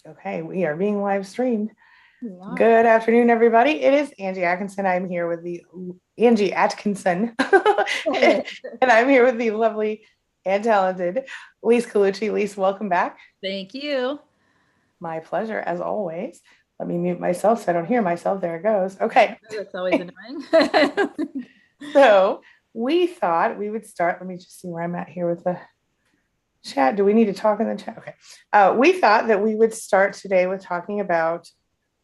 Okay, we are being live streamed. Yeah. Good afternoon, everybody. It is Angie Atkinson. I'm here with the Angie Atkinson, and I'm here with the lovely and talented Lise Colucci. Lise, welcome back. Thank you. My pleasure, as always. Let me mute myself so I don't hear myself. There it goes. Okay, That's always annoying. so we thought we would start. Let me just see where I'm at here with the chat. Do we need to talk in the chat? Okay. We thought that we would start today with talking about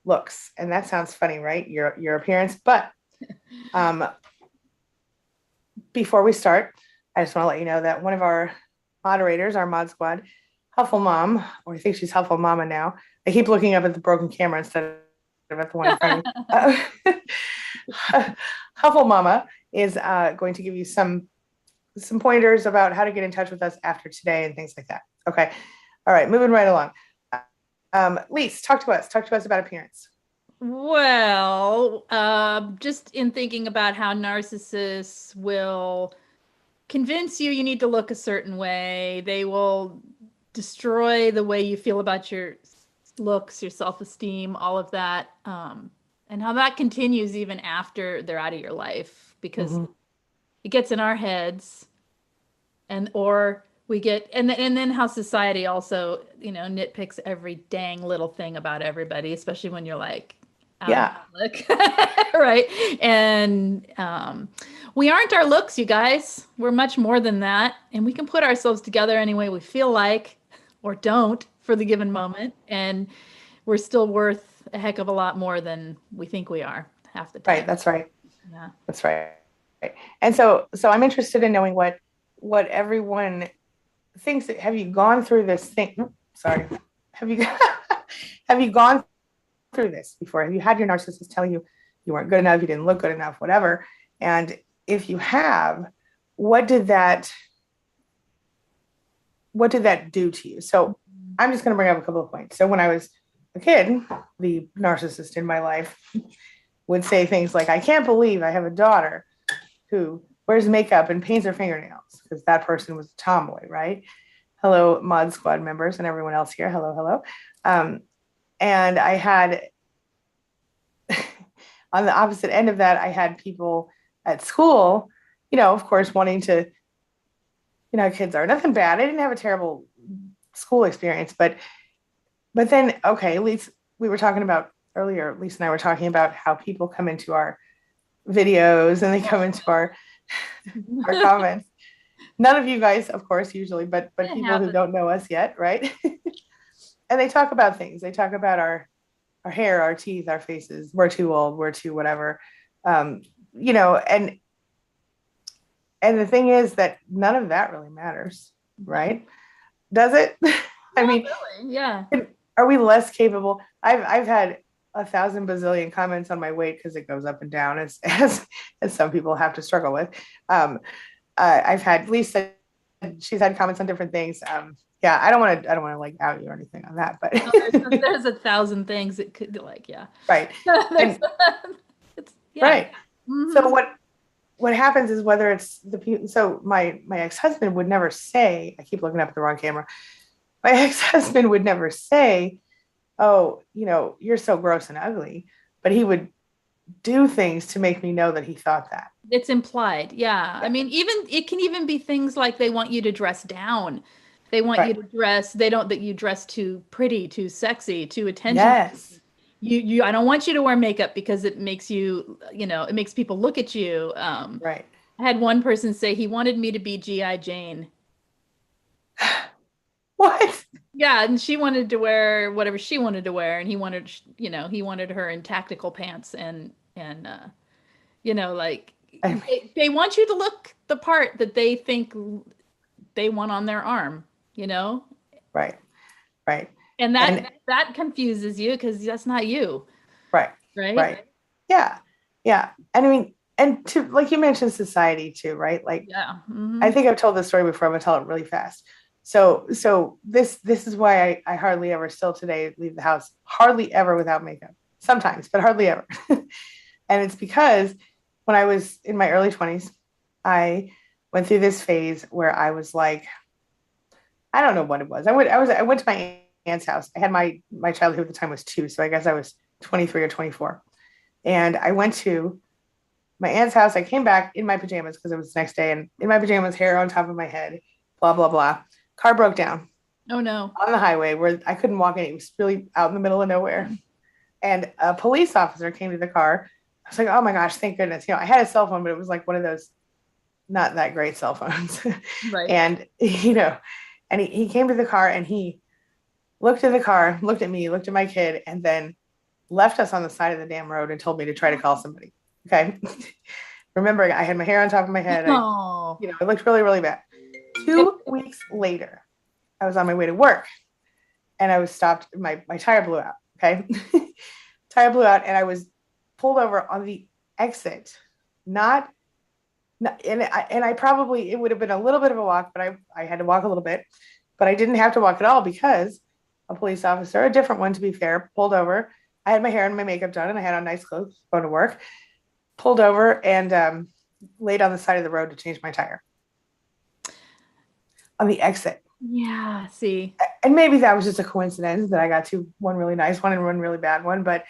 looks, and that sounds funny, right? Your appearance. But before we start, I just want to let you know that one of our moderators, our mod squad, Helpful Mom, or I think she's Helpful Mama now. I keep looking up at the broken camera instead of at the one in front of me. Helpful Mama is going to give you some pointers about how to get in touch with us after today and things like that. Okay. All right. Moving right along. Lise, talk to us about appearance. Well, just in thinking about how narcissists will convince you need to look a certain way, they will destroy the way you feel about your looks, your self-esteem, all of that, and how that continues even after they're out of your life, because it gets in our heads, and or we get and then how society also nitpicks every dang little thing about everybody, especially when you're like out in public. Right? And we aren't our looks, you guys. We're much more than that, and we can put ourselves together any way we feel like, or don't, for the given moment, and we're still worth a heck of a lot more than we think we are half the time. Right, that's right. Yeah. That's right. And so I'm interested in knowing what everyone thinks. Have you gone through this thing? Sorry. Have you gone through this before? Have you had your narcissist tell you you weren't good enough, you didn't look good enough, whatever? And if you have, what did that do to you? So I'm just going to bring up a couple of points. So when I was a kid, the narcissist in my life would say things like, I can't believe I have a daughter who wears makeup and paints her fingernails, because that person was a tomboy, right? Hello, mod squad members and everyone else here. Hello, hello. And I had, on the opposite end of that, I had people at school, of course, wanting to, kids are nothing bad. I didn't have a terrible school experience, but then, okay, Lise, we were talking about earlier, Lisa and I were talking about how people come into our videos and they come into our comments. None of you guys, of course, usually, but people who don't know us yet, right? And they talk about things. They talk about our hair, our teeth, our faces. We're too old. We're too whatever. And the thing is that none of that really matters, right? Does it? I mean, really. Yeah. Are we less capable? I've had 1,000 bazillion comments on my weight, because it goes up and down as some people have to struggle with. I've had Lisa, she's had comments on different things. Yeah, I don't want to like out you or anything on that, but there's 1,000 things it could be like, yeah. Right. And, yeah. Right. Mm-hmm. So what happens is, whether it's so my ex-husband would never say, I keep looking up at the wrong camera. My ex-husband would never say, oh, you're so gross and ugly, but he would do things to make me know that he thought that. It's implied. Yeah. I mean, it can even be things like they want you to dress down. They want you to dress, that you dress too pretty, too sexy, too attention. Yes. I don't want you to wear makeup because it makes you, it makes people look at you. Right. I had one person say he wanted me to be G.I. Jane. What? Yeah, and she wanted to wear whatever she wanted to wear, and he wanted her in tactical pants and like they want you to look the part that they think they want on their arm, Right. And that confuses you, because that's not you. Right. Yeah. And I mean, and to, like you mentioned, society too, right? Like, yeah. I think I've told this story before. I'm gonna tell it really fast. So this is why I hardly ever, still today, leave the house hardly ever without makeup. Sometimes, but hardly ever. And it's because when I was in my early 20s, I went through this phase where I was like, I don't know what it was. I went to my aunt's house. I had my child who at the time was 2. So I guess I was 23 or 24. And I went to my aunt's house. I came back in my pajamas because it was the next day, and in my pajamas, hair on top of my head, blah, blah, blah. Car broke down Oh no. on the highway where I couldn't walk in. It was really out in the middle of nowhere. And a police officer came to the car. I was like, oh my gosh, thank goodness. I had a cell phone, but it was like one of those not that great cell phones. Right. And, and he came to the car and he looked at the car, looked at me, looked at my kid, and then left us on the side of the damn road and told me to try to call somebody. Okay. Remembering I had my hair on top of my head. Oh. It looked really, really bad. 2 weeks later, I was on my way to work and I was stopped. My tire blew out. Okay. Tire blew out and I was pulled over on the exit. And I probably, it would have been a little bit of a walk, but I had to walk a little bit, but I didn't have to walk at all because a police officer, a different one to be fair, pulled over. I had my hair and my makeup done and I had on nice clothes going to work, pulled over and laid on the side of the road to change my tire on the exit. Yeah. See. And maybe that was just a coincidence that I got one really nice one and one really bad one, but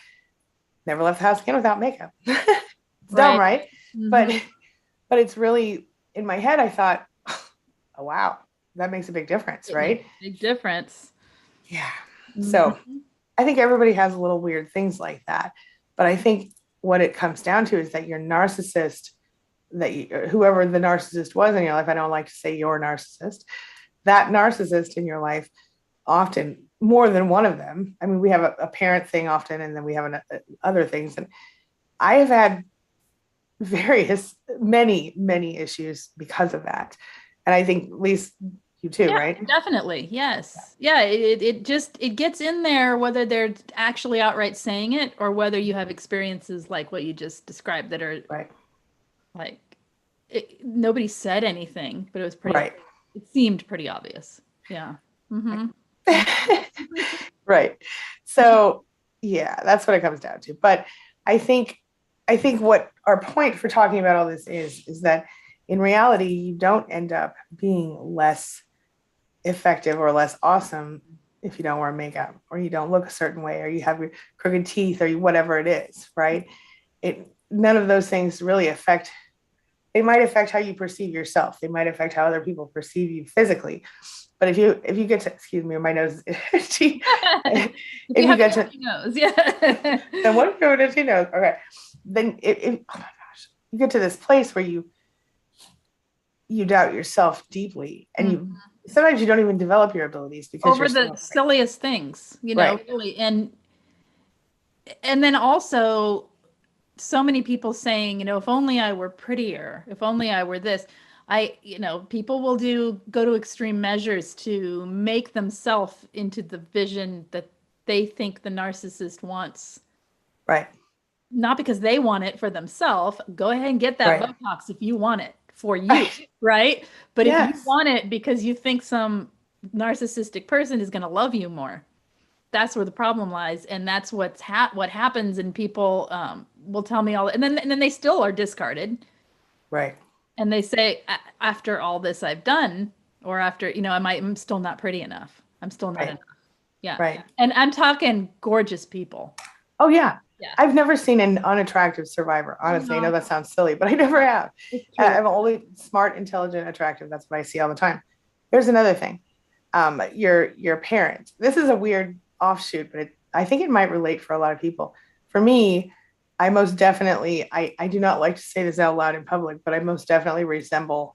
never left the house again without makeup. It's dumb, right? Mm-hmm. But it's really, in my head, I thought, oh, wow, that makes a big difference, right? Big difference. Yeah. Mm-hmm. So I think everybody has little weird things like that. But I think what it comes down to is that your narcissist, whoever the narcissist was in your life, I don't like to say your narcissist, that narcissist in your life, often more than one of them. I mean, we have a parent thing often, and then we have other things. And I have had many issues because of that. And I think, Lise, you too, right? Definitely. Yes. Yeah. It gets in there, whether they're actually outright saying it or whether you have experiences like what you just described that are right. Like nobody said anything, but it was pretty, right. It seemed pretty obvious. Yeah. Mm-hmm. Right. So yeah, that's what it comes down to. But I think what our point for talking about all this is that in reality, you don't end up being less effective or less awesome if you don't wear makeup or you don't look a certain way or you have your crooked teeth or whatever it is, right? None of those things really they might affect how you perceive yourself. They might affect how other people perceive you physically. But if you get to, excuse me, my nose is itchy. if you get to nose, yeah. Then what if you have an itchy nose? Okay. Then oh my gosh, you get to this place where you doubt yourself deeply, and sometimes you don't even develop your abilities because over the silliest things, right. Really. And then also so many people saying, if only I were prettier, if only I were this. People will go to extreme measures to make themselves into the vision that they think the narcissist wants. Right. Not because they want it for themselves. Go ahead and get that Botox if you want it for you, right? But if you want it because you think some narcissistic person is going to love you more, that's where the problem lies. And that's what happens. And people will tell me and then they still are discarded. Right. And they say, after all this I've done, or after, I'm still not pretty enough. I'm still not enough. Yeah. Right. And I'm talking gorgeous people. Oh, yeah. I've never seen an unattractive survivor. Honestly, I know that sounds silly, but I never have. I'm only smart, intelligent, attractive. That's what I see all the time. Here's another thing. Your parents. This is a weird offshoot, but I think it might relate for a lot of people. For me, I most definitely, I do not like to say this out loud in public, but I most definitely resemble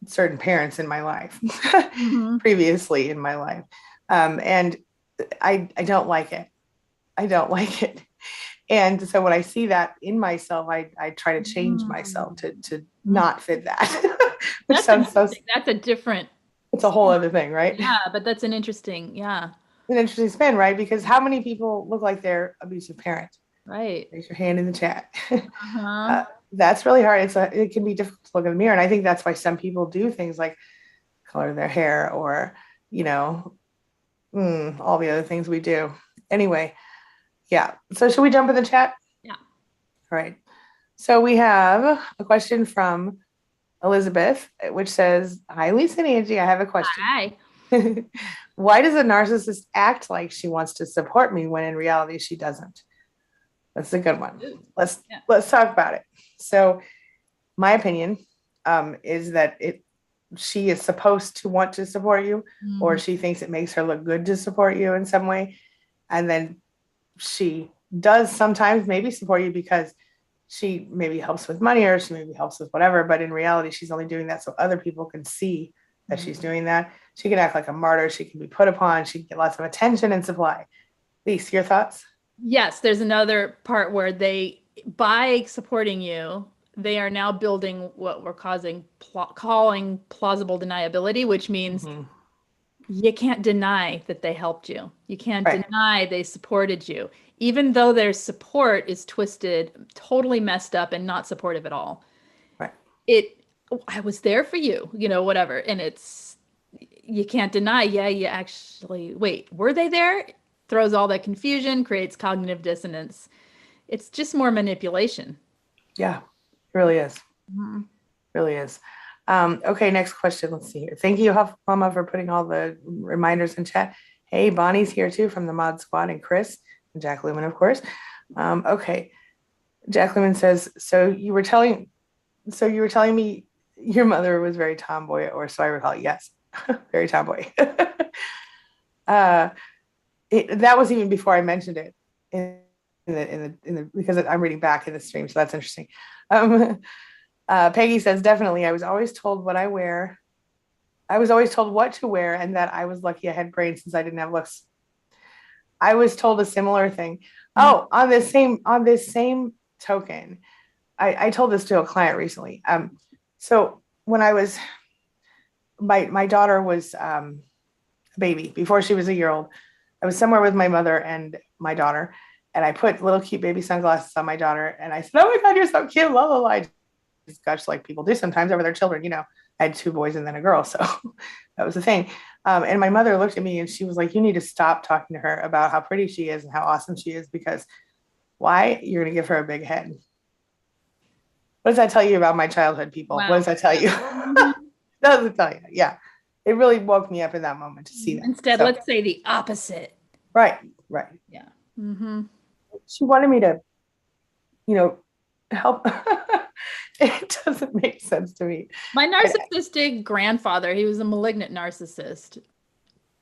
certain parents in my life, previously in my life. And I don't like it. I don't like it. And so when I see that in myself, I try to change myself to not fit that. Which sounds that's a different. It's a whole other thing, right? Yeah, but that's an interesting spin, right? Because how many people look like their abusive parents? Right. Raise your hand in the chat. That's really hard. It can be difficult to look in the mirror. And I think that's why some people do things like color their hair or, all the other things we do. Anyway, yeah. So should we jump in the chat? Yeah. All right. So we have a question from Elizabeth, which says, hi, Lisa and Angie. I have a question. Hi. Why does a narcissist act like she wants to support me when in reality she doesn't? That's a good one. Let's talk about it. So my opinion is that she is supposed to want to support you, or she thinks it makes her look good to support you in some way. And then she does sometimes maybe support you because she maybe helps with money or she maybe helps with whatever. But in reality, she's only doing that so other people can see that she's doing that. She can act like a martyr. She can be put upon. She can get lots of attention and supply. Lise, your thoughts? Yes, there's another part where by supporting you, they are now building what we're calling plausible deniability, which means you can't deny that they helped you. You can't deny they supported you, even though their support is twisted, totally messed up, and not supportive at all. Right. I was there for you, whatever. And you can't deny, you actually, wait, were they there? Throws all that confusion, creates cognitive dissonance. It's just more manipulation. Yeah, it really is. Really is. Okay, next question. Let's see here. Thank you, Huff Mama, for putting all the reminders in chat. Hey, Bonnie's here too from the Mod Squad, and Chris and Jack Lumen, of course. Okay, Jack Lumen says, so you were telling me your mother was very tomboy, or so I recall. Yes, very tomboy. That was even before I mentioned it in the because I'm reading back in the stream, so that's interesting. Peggy says, definitely. I was always told what to wear, and that I was lucky I had brains since I didn't have looks. I was told a similar thing. Oh, on this same token, I told this to a client recently. So when I was, my daughter was a baby before she was a year old. I was somewhere with my mother and my daughter, and I put little cute baby sunglasses on my daughter, and I said, "Oh my God, you're so cute!" La la la. Just gush like people do sometimes over their children. I had 2 boys and then a girl, so that was the thing. And my mother looked at me and she was like, "You need to stop talking to her about how pretty she is and how awesome she is, because why? You're going to give her a big head." What does that tell you about my childhood, people? Wow. What does that tell you? Does it tell you? Yeah. It really woke me up in that moment to see that. Instead, let's say the opposite. Right. Yeah. She wanted me to, help. It doesn't make sense to me. My narcissistic grandfather, he was a malignant narcissist.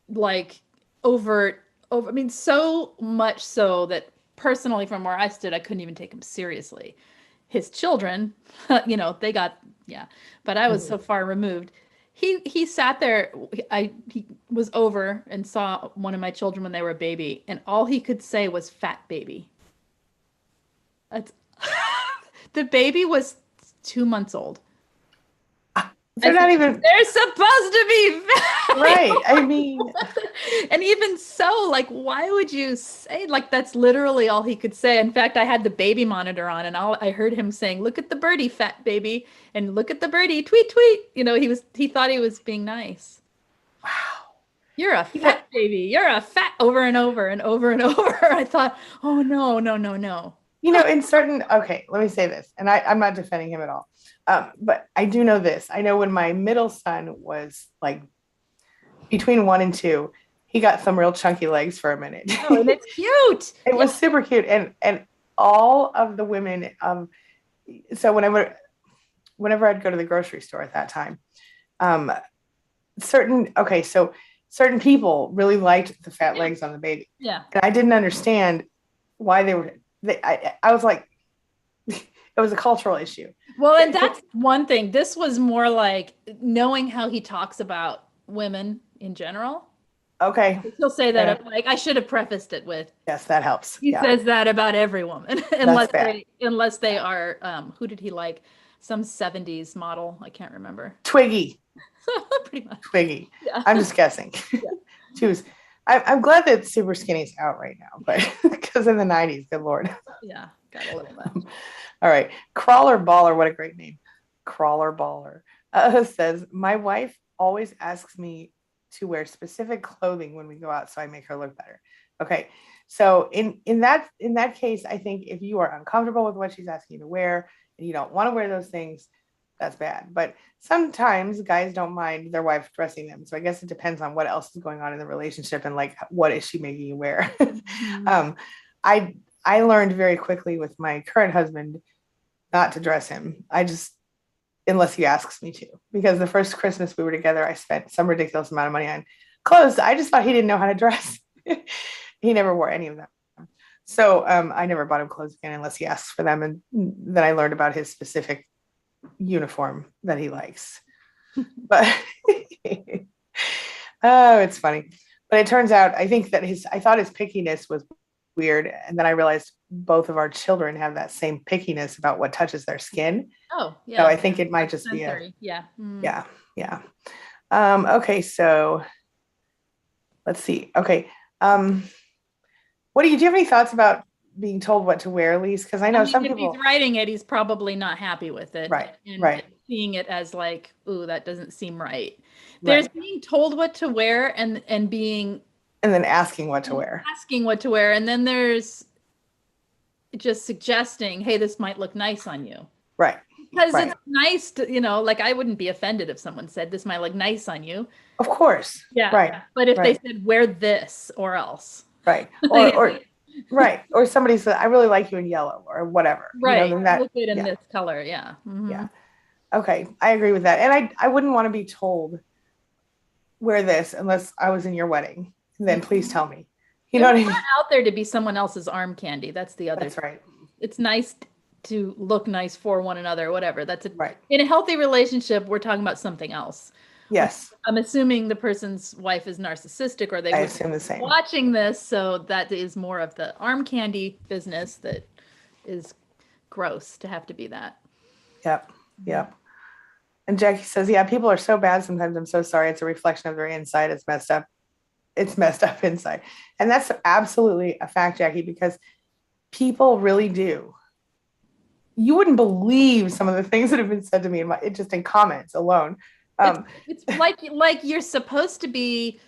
Like I mean, so much so that personally from where I stood, I couldn't even take him seriously. His children, they got, but I was so far removed. He sat there. He was over and saw one of my children when they were a baby, and all he could say was "fat baby." The baby was 2 months old. They're not even. They're supposed to be fat. Right. I mean, and even so, like, why would you say, like, that's literally all he could say. In fact, I had the baby monitor on, and I heard him saying, "Look at the birdie, fat baby," and "Look at the birdie, tweet, tweet." He thought he was being nice. Wow. You're a fat baby. You're a fat, over and over and over and over. I thought, oh no. Okay, let me say this, and I'm not defending him at all. But I do know this. I know when my middle son was like between 1 and 2, he got some real chunky legs for a minute. Oh, and it's cute. It was super cute. And all of the women, so whenever I'd go to the grocery store at that time, certain people really liked the fat legs on the baby. Yeah. And I didn't understand why I was like, it was a cultural issue. Well, and that's one thing. This was more like knowing how he talks about women in general. Okay. He'll say that. Like, I should have prefaced it with. Yes, that helps. He says that about every woman, unless they are. Who did he like? Some 70s model. I can't remember. Twiggy. Pretty much. Twiggy. Yeah. I'm just guessing. Yeah. I'm glad that Super Skinny's out right now, but because in the 90s, good Lord. Yeah, got a little bit. All right. Crawler Baller, what a great name. Crawler Baller says, my wife always asks me to wear specific clothing when we go out, so I make her look better. Okay. So in that case, I think if you are uncomfortable with what she's asking you to wear and you don't want to wear those things, that's bad. But sometimes guys don't mind their wife dressing them. So I guess it depends on what else is going on in the relationship and like what is she making you wear. Mhm. um, I learned very quickly with my current husband not to dress him. I just unless he asks me to, because the first Christmas we were together, I spent some ridiculous amount of money on clothes. I just thought he didn't know how to dress. He never wore any of them. So I never bought him clothes again unless he asks for them. And then I learned about his specific uniform that he likes. But oh, it's funny. But it turns out I think that I thought his pickiness was weird. And then I realized both of our children have that same pickiness about what touches their skin. Oh, So yeah. I think it might just be Sensory. Yeah. yeah, yeah. Okay, so let's see. Okay. Do you have any thoughts about being told what to wear, Lise? Because I know some if he's people, writing it, he's probably not happy with it. right, And right, seeing it as like, ooh, that doesn't seem right. There's right. being told what to wear and being And then asking what to wear. asking what to wear. And then there's just suggesting, hey, this might look nice on you. Right, Because right. it's nice to, like I wouldn't be offended if someone said this might look nice on you. Of course. Yeah. Right, But if they right, said wear this or else. right. Or right. Or somebody said, I really like you in yellow or whatever. Right. Then that, Look good in yeah, this color. Yeah. yeah. Okay. I agree with that. And I wouldn't want to be told wear this unless I was in your wedding. Then please tell me. You know And what we're I mean? not out there to be someone else's arm candy. That's the other That's thing. right. It's nice to look nice for one another, whatever. Right. In a healthy relationship, we're talking about something else. Yes. I'm assuming the person's wife is narcissistic or they I would assume the same. watching this, so that is more of the arm candy business that is gross to have to be that. Yep. Yep. And Jackie says, yeah, people are so bad sometimes. I'm so sorry. It's a reflection of their inside. It's messed up. It's messed up inside. And that's absolutely a fact, Jackie, because people really do. You wouldn't believe some of the things that have been said to me just in comments alone. It's like you're supposed to be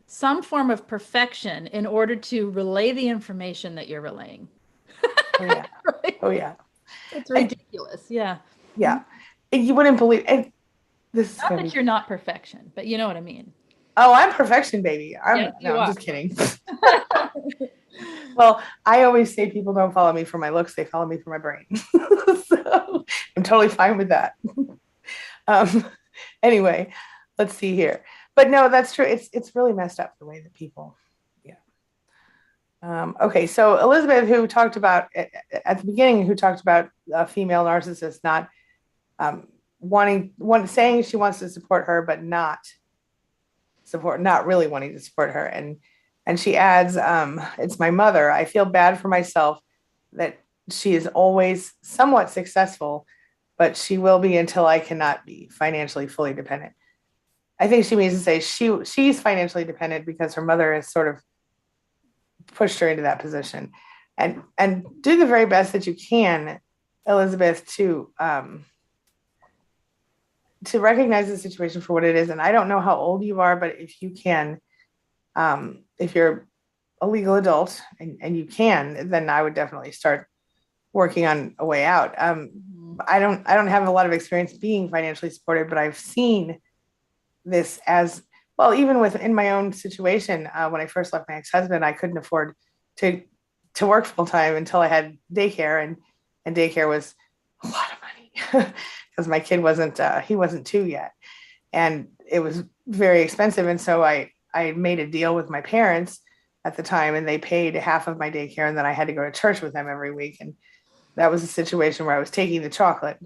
some form of perfection in order to relay the information that you're relaying. Oh yeah. Right? Oh yeah. It's ridiculous. Yeah. Yeah. And you wouldn't believe and this is Not gonna that be you're not perfection, but you know what I mean. oh, I'm perfection, baby. Yes, you I'm are. just kidding. Well, I always say people don't follow me for my looks, they follow me for my brain. So I'm totally fine with that. Um, anyway, let's see here. But no, that's true. It's really messed up the way that people, yeah. Okay, so Elizabeth, who talked about at the beginning, who talked about a female narcissist not saying she wants to support her, but not really wanting to support her, and she adds, it's my mother. I feel bad for myself that she is always somewhat successful, but she will be until I cannot be financially fully dependent. I think she means to say she's financially dependent because her mother has sort of pushed her into that position, and do the very best that you can, Elizabeth, to recognize the situation for what it is. And I don't know how old you are, but if you can, if you're a legal adult and you can, then I would definitely start working on a way out. I don't have a lot of experience being financially supported, but I've seen this as well, even within my own situation. When I first left my ex-husband, I couldn't afford to work full time until I had daycare, and daycare was a lot of money because my kid wasn't 2 yet, and it was very expensive. And so I made a deal with my parents at the time, and they paid half of my daycare, and then I had to go to church with them every week. And that was a situation where I was taking the chocolate,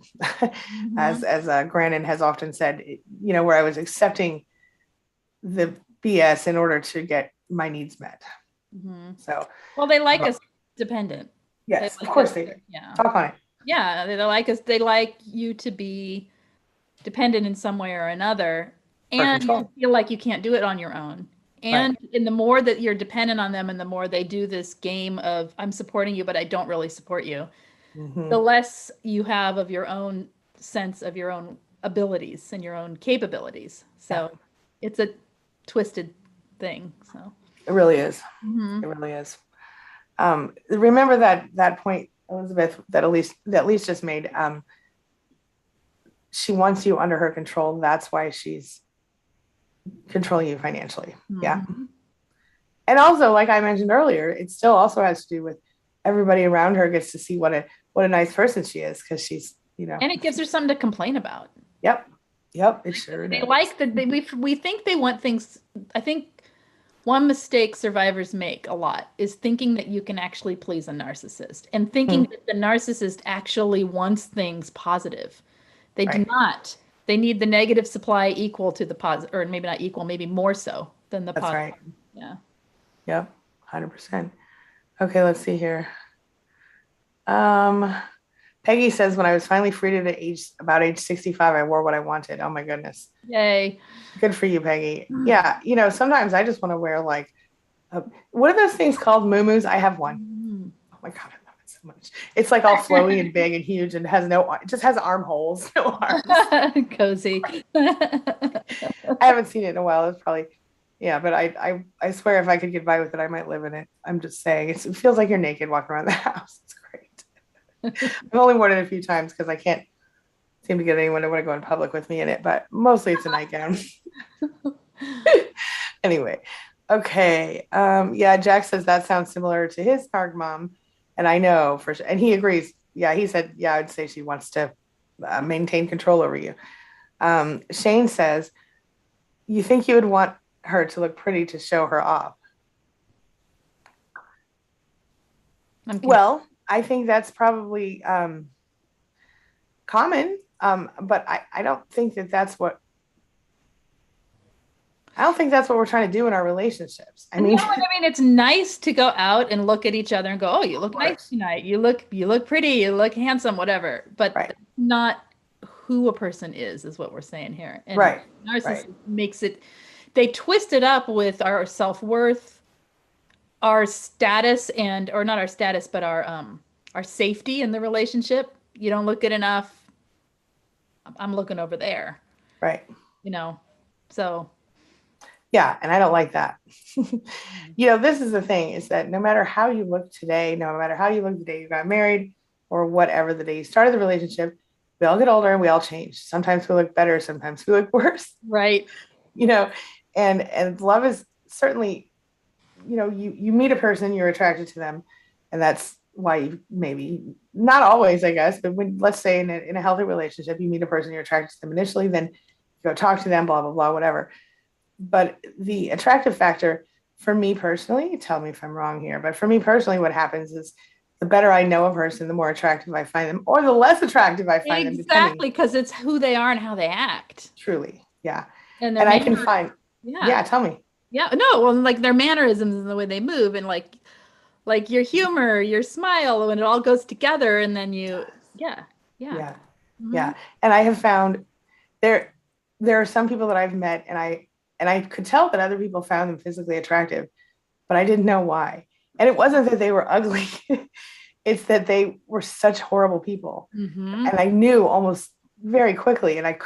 as Grannon has often said, where I was accepting the BS in order to get my needs met. So, well, they like us dependent. yes, like of course they do. Yeah. Talk on it. Yeah, they like us. They like you to be dependent in some way or another, and you feel like you can't do it on your own. And in the more that you're dependent on them, and the more they do this game of I'm supporting you, but I don't really support you, the less you have of your own sense of your own abilities and your own capabilities. So it's a twisted thing. So it really is. It really is. Remember that point, Elizabeth, that Lise just made. she wants you under her control. That's why she's controlling you financially. Yeah. And also, like I mentioned earlier, it still also has to do with everybody around her gets to see what a nice person she is, because she's, And it gives her something to complain about. Yep. It sure They does. like that we think they want things. I think one mistake survivors make a lot is thinking that you can actually please a narcissist and thinking that the narcissist actually wants things positive. They do not. They need the negative supply equal to the positive, or maybe not equal, maybe more so than the positive. That's right. Yeah. Yep. 100%. Okay, let's see here. Peggy says, when I was finally freed at about age 65, I wore what I wanted. Oh my goodness. Yay. Good for you, Peggy. Yeah. Sometimes I just want to wear like, what are those things called? Muumuus? I have one. Oh my God. I love it so much. It's like all flowy and big and huge and it just has armholes, no arms. Cozy. I haven't seen it in a while. It's probably, yeah, but I swear if I could get by with it, I might live in it. I'm just saying, it feels like you're naked walking around the house. It's great. I've only worn it a few times because I can't seem to get anyone to want to go in public with me in it, but mostly it's a nightgown. Anyway, okay. Yeah, Jack says that sounds similar to his narc mom, and I know for sure. And he agrees. Yeah, he said, yeah, I'd say she wants to maintain control over you. Shane says, you think you would want her to look pretty to show her off? Well, I think that's probably common, but I don't think that's what we're trying to do in our relationships. I mean, it's nice to go out and look at each other and go, "Oh, you look nice tonight. You look pretty. You look handsome. Whatever." But that's not who a person is what we're saying here. And narcissist makes it. They twist it up with our self-worth, our status, or not our status, but our safety in the relationship. You don't look good enough. I'm looking over there. Right. So. Yeah. And I don't like that. This is the thing, is that no matter how you look today, no matter how you look the day you got married or whatever, the day you started the relationship, we all get older and we all change. Sometimes we look better. Sometimes we look worse. Right. And love is certainly, you meet a person, you're attracted to them, and that's why you maybe not always, I guess, but when, let's say in a healthy relationship, you meet a person, you're attracted to them initially, then you go talk to them, blah, blah, blah, whatever. But the attractive factor for me personally, tell me if I'm wrong here, but for me personally, what happens is the better I know a person, the more attractive I find them, or the less attractive I find them. Exactly, because it's who they are and how they act. Truly. Yeah. And I can find, tell me. Yeah, no, well, like their mannerisms and the way they move, and like your humor, your smile, when it all goes together, and then yeah. And I have found there are some people that I've met, and I could tell that other people found them physically attractive, but I didn't know why. And it wasn't that they were ugly. It's that they were such horrible people. And I knew almost very quickly, and I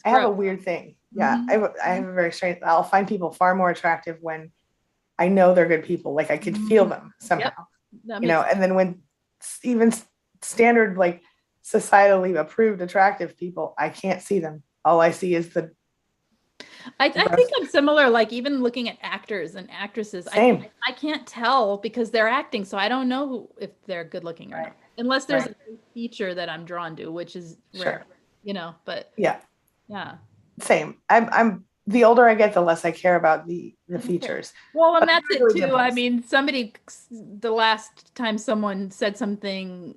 have a weird thing. Yeah. I have a very strange, I'll find people far more attractive when I know they're good people. Like I could feel them somehow, and then when even standard, like societally approved attractive people, I can't see them. All I see is I think I'm similar, like even looking at actors and actresses, I can't tell because they're acting. So I don't know if they're good looking or not, unless there's a feature that I'm drawn to, which is rare, but yeah. Same. I'm the older I get, the less I care about the features. Well, and that's it too. I mean, the last time someone said something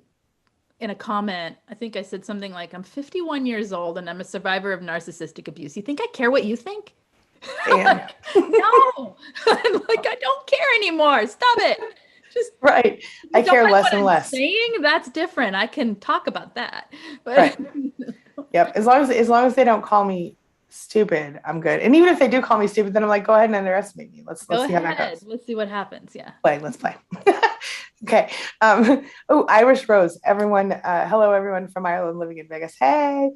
in a comment, I think I said something like, I'm 51 years old and I'm a survivor of narcissistic abuse. You think I care what you think? Like, no. I'm like, I don't care anymore. Stop it. Just I care less and less. Saying that's different. I can talk about that. But Yep. As long as they don't call me stupid, I'm good. And even if they do call me stupid, then I'm like, go ahead and underestimate me. Let's see how that goes. Let's see what happens. Yeah. Let's play. Okay. Irish Rose. Everyone, hello everyone from Ireland living in Vegas. Hey.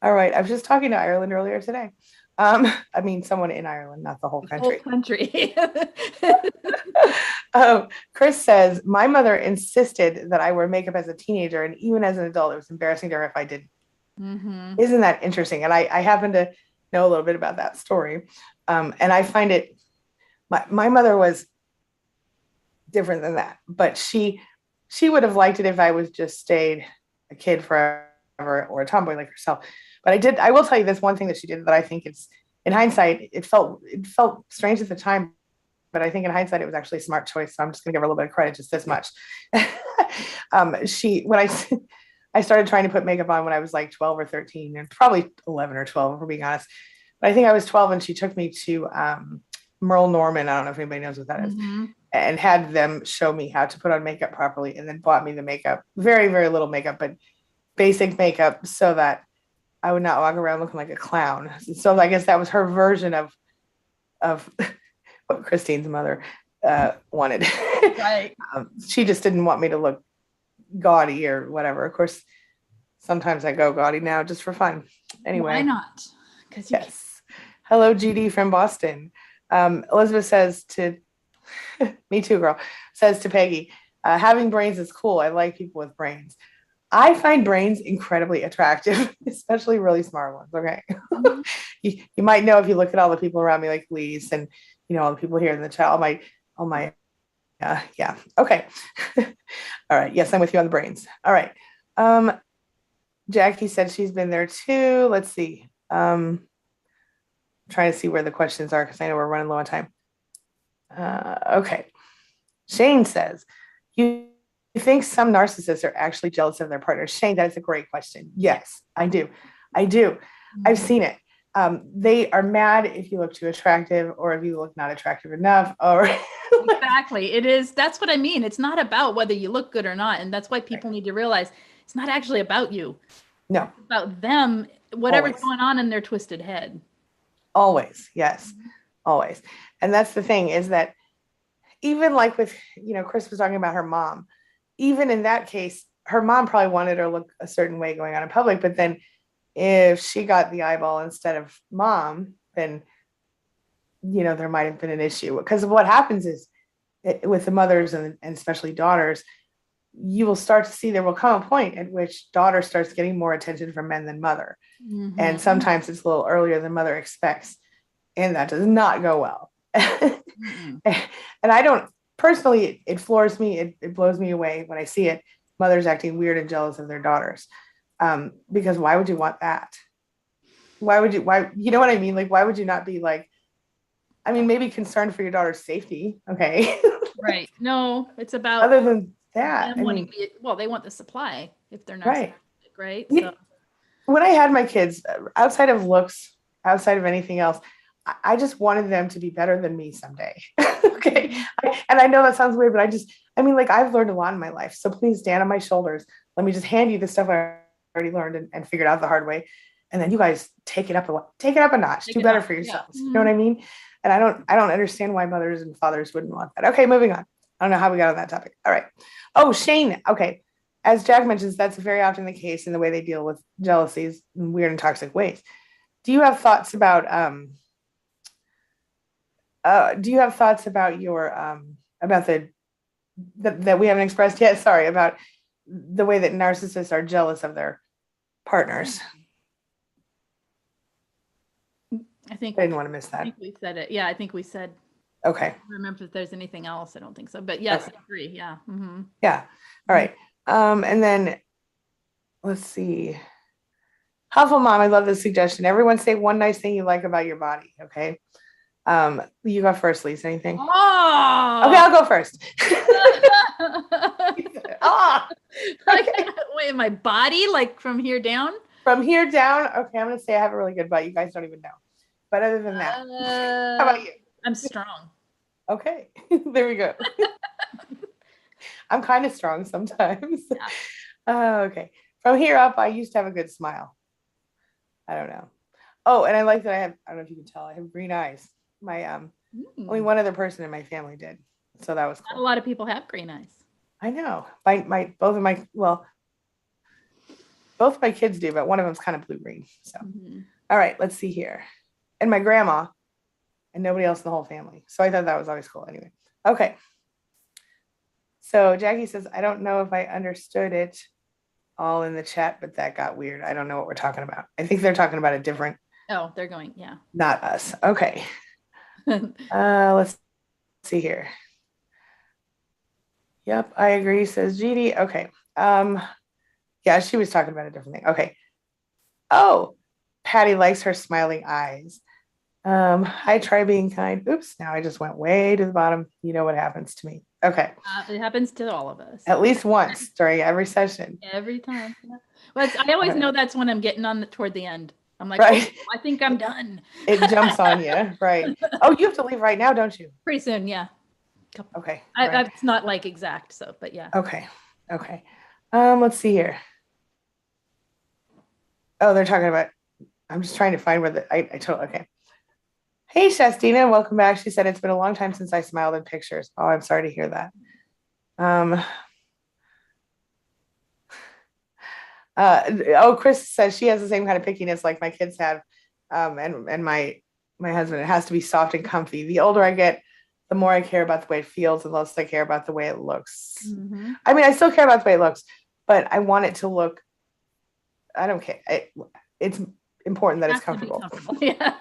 All right. I was just talking to Ireland earlier today. I mean, someone in Ireland, not the whole country. Chris says, my mother insisted that I wear makeup as a teenager, and even as an adult, it was embarrassing to her if I didn't. Mm-hmm. Isn't that interesting? And I happen to know a little bit about that story. And I find it, my mother was different than that, but she would have liked it if I was just stayed a kid forever or a tomboy like herself. But I will tell you this one thing that she did that I think it's, in hindsight, it felt strange at the time, but I think in hindsight it was actually a smart choice. So I'm just gonna give her a little bit of credit, just this much. When I started trying to put makeup on when I was like 12 or 13, and probably 11 or 12, if we're being honest. But I think I was 12, and she took me to Merle Norman. I don't know if anybody knows what that is, Mm-hmm. and had them show me how to put on makeup properly, and then bought me the makeup, very, very little makeup, but basic makeup, so that I would not walk around looking like a clown. So I guess that was her version of what Christine's mother wanted. Right. She just didn't want me to look gaudy or whatever. Of course, sometimes I go gaudy now just for fun. Anyway. Why not? Because you Yes. Hello, GD from Boston. Elizabeth says to, me too, girl, says to Peggy, having brains is cool. I like people with brains. I find brains incredibly attractive, especially really smart ones. Okay. mm-hmm. You might know if you look at all the people around me, like Lise, and all the people here in the chat, all my yeah. Okay. All right. Yes, I'm with you on the brains. All right. Jackie said she's been there too. Let's see. Trying to see where the questions are because I know we're running low on time. Okay. Shane says, you think some narcissists are actually jealous of their partners? Shane, that is a great question. Yes, I do. I've seen it. They are mad if you look too attractive, or if you look not attractive enough, or Exactly. It is. That's what I mean. It's not about whether you look good or not. And that's why people need to realize it's not actually about you. No. It's about them, whatever's Always. going on in their twisted head. Always. Yes. Always. And that's the thing, is that even like with, Chris was talking about her mom, even in that case, her mom probably wanted her to look a certain way going on in public. But then if she got the eyeball instead of mom, then, there might have been an issue. Because what happens is, with the mothers and especially daughters, you will start to see there will come a point at which daughter starts getting more attention from men than mother. Mm-hmm. And sometimes it's a little earlier than mother expects. And that does not go well. Mm-hmm. And I don't, personally, it floors me. It blows me away when I see it. Mothers acting weird and jealous of their daughters. Because why would you want that? Why, you know what I mean? Like, why would you not be like, I mean, maybe concerned for your daughter's safety. Okay. Right. No, it's about other than that. they want the supply if they're not right. Right. So when I had my kids, outside of looks, outside of anything else, I just wanted them to be better than me someday. Okay. And I know that sounds weird, but I've learned a lot in my life. So please stand on my shoulders. Let me just hand you the stuff I already learned and figured out the hard way. And then you guys take it up a notch, do better for yourselves. Yeah. You know what I mean? And I don't understand why mothers and fathers wouldn't want that. Okay, moving on. I don't know how we got on that topic. All right. Oh, Shane. Okay. As Jack mentions, that's very often the case in the way they deal with jealousies in weird and toxic ways. Do you have thoughts about your about that we haven't expressed yet? Sorry, about the way that narcissists are jealous of their partners. I didn't want to miss that. I think we said it. Yeah, I think we said. Okay. I don't remember if there's anything else. I don't think so. But yes, okay. I agree. Yeah. Mm-hmm. Yeah. All right. And then let's see. Huffle Mom, I love this suggestion. Everyone say one nice thing you like about your body. Okay. You go first, Lise. Anything? Oh. Okay, I'll go first. Okay. Wait, my body, like from here down? From here down. Okay, I'm gonna say I have a really good butt. You guys don't even know. But other than that, how about you? I'm strong. Okay, there we go. I'm kind of strong sometimes. Yeah. Okay. From here up, I used to have a good smile. I don't know. Oh, and I like that I don't know if you can tell, I have green eyes. My only one other person in my family did. So that was cool. Not a lot of people have green eyes. I know. Both of my kids do, but one of them's kind of blue-green. So All right, let's see here. And my grandma, and nobody else in the whole family. So I thought that was always cool anyway. Okay. So Jackie says, I don't know if I understood it. all in the chat, but that got weird. I don't know what we're talking about. I think they're talking about a different. Oh, they're going, yeah. Not us. Okay. Let's see here. Yep, I agree, says GD. Okay. Yeah, she was talking about a different thing. Okay. Oh, Patty likes her smiling eyes. I try being kind. Oops, now I just went way to the bottom. You know what happens to me. Okay. It happens to all of us. At least once during every session. Every time. Yeah. Well, I always know that's when I'm getting on toward the end. I'm like, right. Oh, I think I'm done. It jumps on you, right? Oh, you have to leave right now, don't you? Pretty soon, yeah. Okay. Right. It's not like exact, so, but yeah. Okay. Okay. Let's see here. Oh, they're talking about. I'm just trying to find where I told. Okay. Hey, Shastina, welcome back. She said it's been a long time since I smiled in pictures. Oh, I'm sorry to hear that. Chris says she has the same kind of pickiness like my kids have, and my husband. It has to be soft and comfy. The older I get, the more I care about the way it feels, and the less I care about the way it looks. Mm-hmm. I mean, I still care about the way it looks, but I want it to look. I don't care. It's important that it's comfortable. Yeah,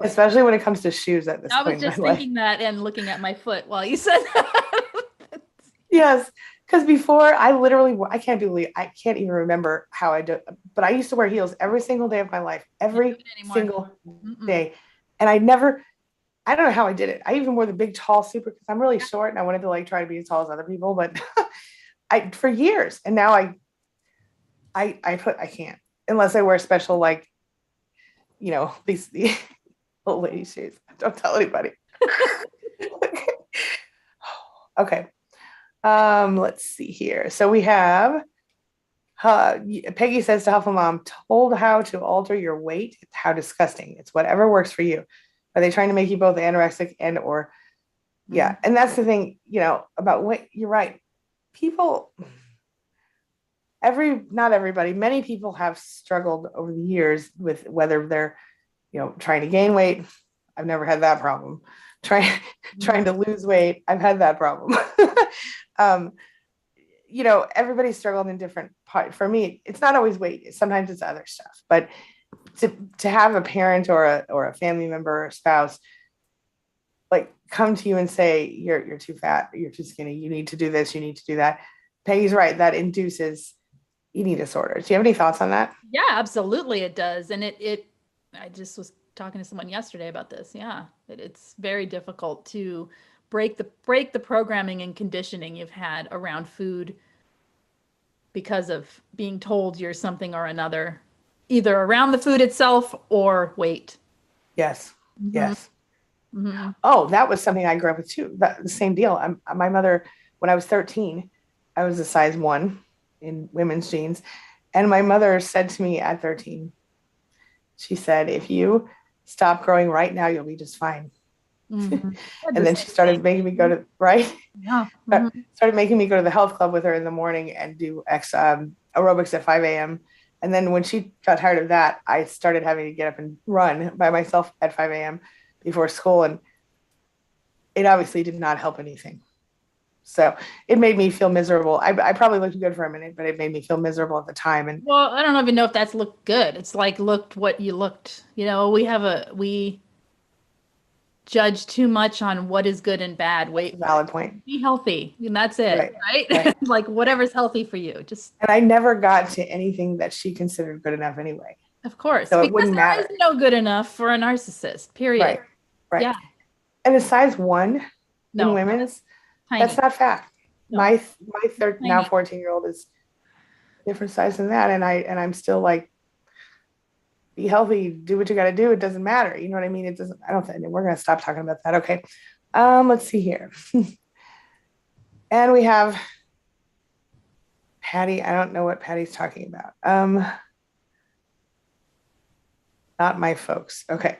especially when it comes to shoes at this point. I was just thinking that and looking at my foot while you said that. Yes, because before I can't even remember how I do, but I used to wear heels every single day of my life, every single day. And I don't know how I did it. I even wore the big tall super because I'm really short and I wanted to like try to be as tall as other people, but for years. And now I can't unless I wear special, like, you know, these little lady shoes. Don't tell anybody. Okay. Let's see here. So we have Peggy says to Huffle Mom, told how to alter your weight. How disgusting. It's whatever works for you. Are they trying to make you both anorexic and or yeah. And that's the thing, you know, about weight. You're right. People, not everybody, many people have struggled over the years with whether they're, you know, trying to gain weight. I've never had that problem. Trying to lose weight. I've had that problem. You know, everybody struggled in different parts. For me, it's not always weight. Sometimes it's other stuff. But to have a parent or a family member or spouse like come to you and say you're too fat, you're too skinny, you need to do this, you need to do that. Peggy's right. That induces eating disorders. Do you have any thoughts on that? Yeah, absolutely, it does. And I just was talking to someone yesterday about this. Yeah, it's very difficult to break the programming and conditioning you've had around food because of being told you're something or another, either around the food itself or weight. Yes. Mm-hmm. Yes. Mm-hmm. Oh, that was something I grew up with too. The same deal. My mother, when I was 13, I was a size 1 in women's jeans. And my mother said to me at 13, she said, if you stop growing right now, you'll be just fine. Mm-hmm. And then she started making me go to, right? Yeah. Mm-hmm. Started making me go to the health club with her in the morning and do aerobics at 5 a.m. And then when she got tired of that, I started having to get up and run by myself at 5 a.m. before school. And it obviously did not help anything. So it made me feel miserable. I probably looked good for a minute, but it made me feel miserable at the time. And well, I don't even know if that's looked good. It's like looked what you looked. You know, we judge too much on what is good and bad. Valid point. Be healthy, and that's it, right? Like whatever's healthy for you. And I never got to anything that she considered good enough anyway. Of course, so it wouldn't matter. There is no good enough for a narcissist. Period. Right. Yeah. And a size 1 in women's. Tiny. That's not fact. No. My now 14-year-old is a different size than that, and I'm still like, be healthy, do what you got to do. It doesn't matter. You know what I mean? It doesn't. I don't think we're gonna stop talking about that. Okay. Let's see here. And we have Patty. I don't know what Patty's talking about. Not my folks. Okay.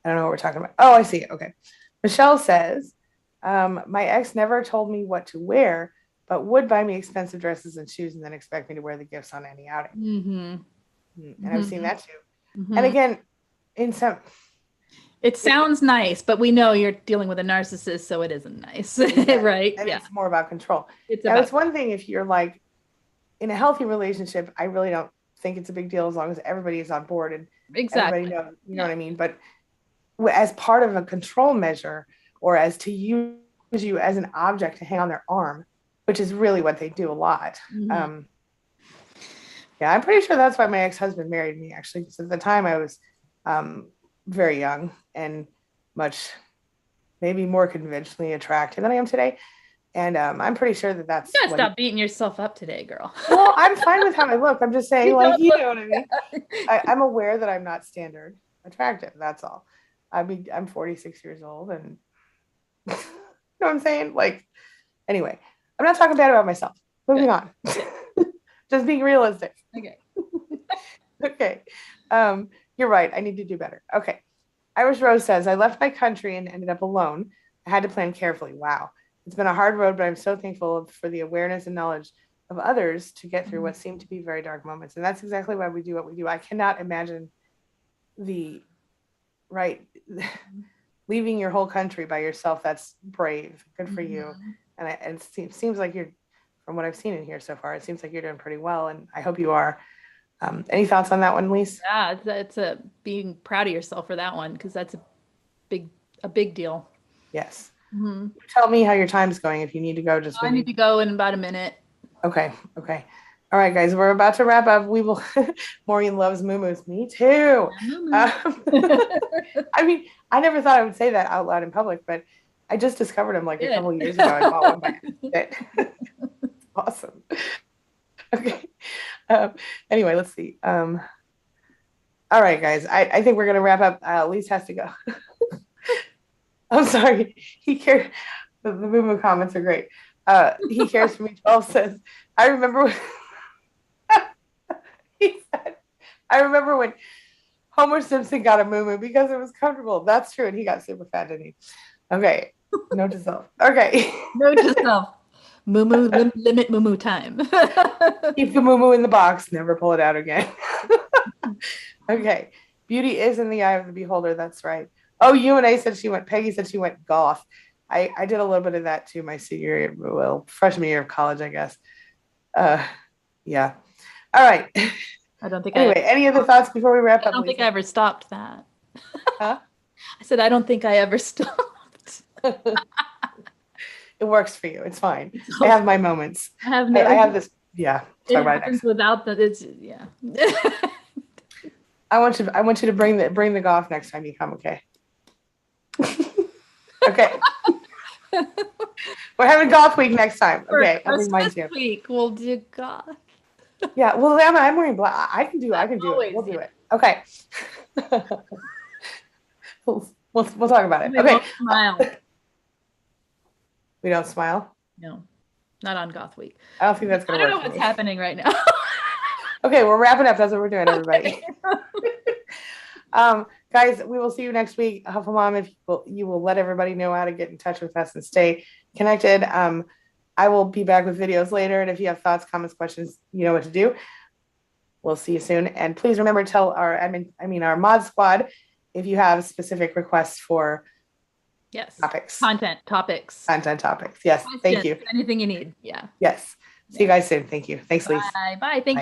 I don't know what we're talking about. Oh, I see. Okay. Michelle says, my ex never told me what to wear, but would buy me expensive dresses and shoes and then expect me to wear the gifts on any outing. Mm-hmm. And I've seen that too. Mm-hmm. And again, it sounds nice, but we know you're dealing with a narcissist, so it isn't nice. Right. And it's more about control. It's one thing if you're like, in a healthy relationship, I really don't think it's a big deal as long as everybody is on board and Exactly. everybody knows, you know what I mean? But as part of a control measure, or as to use you as an object to hang on their arm, which is really what they do a lot. Mhm. Yeah, I'm pretty sure that's why my ex-husband married me, actually, because at the time I was very young and much, maybe more conventionally attractive than I am today. And I'm pretty sure that You that's gotta what. stop beating yourself up today, girl. Well, I'm fine with how I look. I'm just saying, You like, don't you look. know what I mean? I'm aware that I'm not standard attractive. That's all. I mean, I'm 46 years old, and you know what I'm saying? Like, anyway, I'm not talking bad about myself. Moving Good. on. Just being realistic. Okay. Okay. You're right. I need to do better. Okay. Irish Rose says, I left my country and ended up alone. I had to plan carefully. Wow. It's been a hard road, but I'm so thankful for the awareness and knowledge of others to get through what seemed to be very dark moments. And that's exactly why we do what we do. I cannot imagine the right leaving your whole country by yourself. That's brave. Good for you. And it seems like you're, from what I've seen in here so far, it seems like you're doing pretty well. And I hope you are. Any thoughts on that one, Lise? Yeah, it's a being proud of yourself for that one because that's a big deal. Yes. Mm-hmm. Tell me how your time's going. If you need to go, just I need to go in about a minute. Okay. Okay. All right, guys, we're about to wrap up. We will. Maureen loves moo-moos. Me too. I mean, I never thought I would say that out loud in public, but I just discovered them like a couple of years ago. I bought one by accident. Awesome. Okay. Anyway, let's see. All right, guys. I think we're gonna wrap up. Lise has to go. I'm sorry. He cares. The moo comments are great. He cares for me. 12 says, I remember when he said, I remember when Homer Simpson got a moo because it was comfortable. That's true. And he got super fat, didn't he? Okay. Note to self. Okay. Note to self. Limit moo time. Keep the moo in the box. Never pull it out again. Okay. Beauty is in the eye of the beholder. That's right. Oh, Peggy said she went goth. I did a little bit of that too my senior year, well, freshman year of college, I guess. Yeah. All right. I don't think Anyway, any other thoughts before we wrap up? I don't think I ever stopped that. Huh? I said, I don't think I ever stopped. It works for you. It's fine. I have my moments. I have this. Yeah. It happens without the. It's yeah. I want you to bring the goth next time you come. Okay. Okay. We're having goth week next time. Okay. I'll bring mine too. Week we'll do goth. Yeah. Well, I'm wearing black. I can do it. We'll do it. Okay. We'll talk about it. Okay. Smile. We don't smile? No, not on Goth Week. I don't think that's going to work. I don't know what's happening right now. Okay, we're wrapping up. That's what we're doing, everybody. Guys, we will see you next week. Hufflemom, if you will let everybody know how to get in touch with us and stay connected. I will be back with videos later. And if you have thoughts, comments, questions, you know what to do. We'll see you soon. And please remember to tell our mod squad if you have specific requests for topics. Content topics. Yes. Questions, thank you. Anything you need. Yeah. Yes. See you guys soon. Thank you. Thanks, Lise. Bye. Thank you.